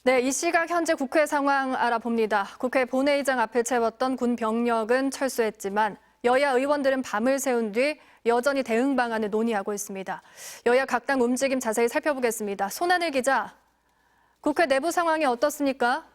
네, 이 시각 현재 국회 상황 알아봅니다. 국회 본회의장 앞에 채웠던 군 병력은 철수했지만 여야 의원들은 밤을 새운 뒤 여전히 대응 방안을 논의하고 있습니다. 여야 각 당 움직임 자세히 살펴보겠습니다. 손하늘 기자, 국회 내부 상황이 어떻습니까?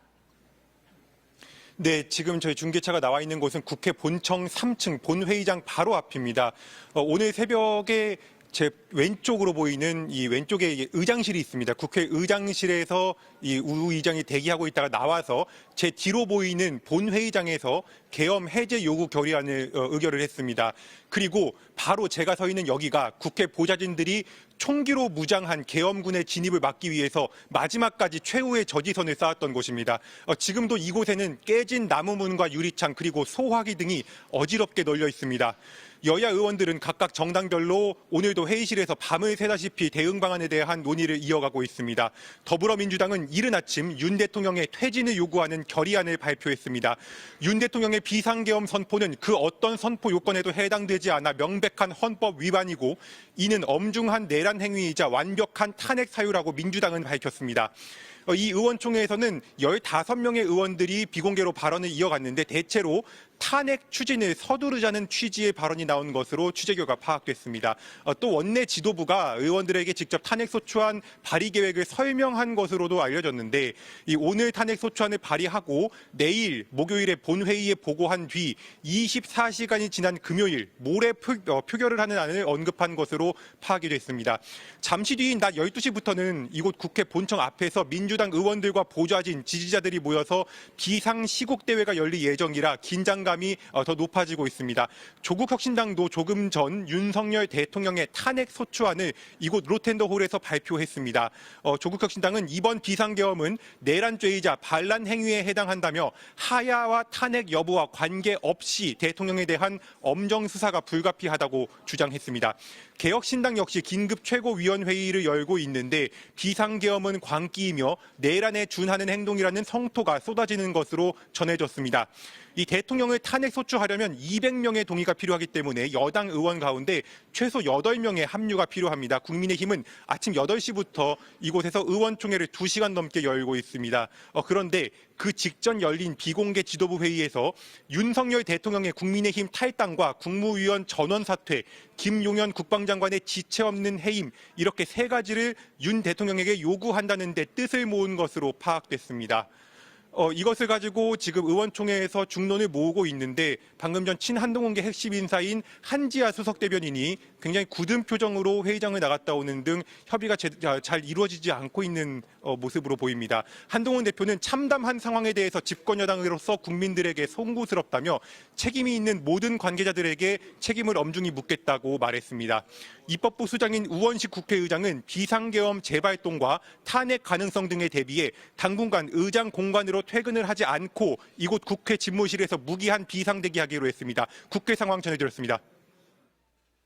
네, 지금 저희 중계차가 나와 있는 곳은 국회 본청 3층 본회의장 바로 앞입니다. 오늘 새벽에 제 왼쪽으로 보이는 이 왼쪽에 의장실이 있습니다. 국회 의장실에서 이 우 의장이 대기하고 있다가 나와서 제 뒤로 보이는 본회의장에서 계엄 해제 요구 결의안을 의결을 했습니다. 그리고 바로 제가 서 있는 여기가 국회 보좌진들이 총기로 무장한 계엄군의 진입을 막기 위해서 마지막까지 최후의 저지선을 쌓았던 곳입니다. 지금도 이곳에는 깨진 나무문과 유리창 그리고 소화기 등이 어지럽게 널려 있습니다. 여야 의원들은 각각 정당별로 오늘도 회의실에서 밤을 새다시피 대응 방안에 대한 논의를 이어가고 있습니다. 더불어민주당은 이른 아침 윤 대통령의 퇴진을 요구하는 결의안을 발표했습니다. 윤 대통령의 비상계엄 선포는 그 어떤 선포 요건에도 해당되지 않아 명백한 헌법 위반이고 이는 엄중한 내란 행위이자 완벽한 탄핵 사유라고 민주당은 밝혔습니다. 이 의원총회에서는 15명의 의원들이 비공개로 발언을 이어갔는데 대체로 탄핵 추진을 서두르자는 취지의 발언이 나온 것으로 취재 결과 파악됐습니다. 또 원내 지도부가 의원들에게 직접 탄핵소추안 발의 계획을 설명한 것으로도 알려졌는데 이 오늘 탄핵소추안을 발의하고 내일 목요일에 본회의에 보고한 뒤 24시간이 지난 금요일 모레 표결을 하는 안을 언급한 것으로 파악이 됐습니다. 잠시 뒤인 낮 12시부터는 이곳 국회 본청 앞에서 민주당 의원들과 보좌진, 지지자들이 모여서 비상시국대회가 열릴 예정이라 긴장감이 더 높아지고 있습니다. 조국혁신당도 조금 전 윤석열 대통령의 탄핵 소추안을 이곳 로텐더홀에서 발표했습니다. 조국혁신당은 이번 비상계엄은 내란죄이자 반란 행위에 해당한다며 하야와 탄핵 여부와 관계없이 대통령에 대한 엄정 수사가 불가피하다고 주장했습니다. 개혁신당 역시 긴급 최고위원회의를 열고 있는데 비상계엄은 광기이며 내란에 준하는 행동이라는 성토가 쏟아지는 것으로 전해졌습니다. 이 대통령을 탄핵 소추하려면 200명의 동의가 필요하기 때문에 여당 의원 가운데 최소 8명의 합류가 필요합니다. 국민의힘은 아침 8시부터 이곳에서 의원총회를 2시간 넘게 열고 있습니다. 그런데 그 직전 열린 비공개 지도부 회의에서 윤석열 대통령의 국민의힘 탈당과 국무위원 전원 사퇴, 김용현 국방장관의 지체 없는 해임 이렇게 세 가지를 윤 대통령에게 요구한다는 데 뜻을 모은 것으로 파악됐습니다. 이것을 가지고 지금 의원총회에서 중론을 모으고 있는데 방금 전 친한동훈계 핵심 인사인 한지아 수석 대변인이 굉장히 굳은 표정으로 회의장을 나갔다 오는 등 협의가 잘 이루어지지 않고 있는 모습으로 보입니다. 한동훈 대표는 참담한 상황에 대해서 집권여당으로서 국민들에게 송구스럽다며 책임이 있는 모든 관계자들에게 책임을 엄중히 묻겠다고 말했습니다. 입법부 수장인 우원식 국회의장은 비상계엄 재발동과 탄핵 가능성 등에 대비해 당분간 의장 공간으로 퇴근을 하지 않고 이곳 국회 집무실에서 무기한 비상대기하기로 했습니다. 국회 상황 전해드렸습니다.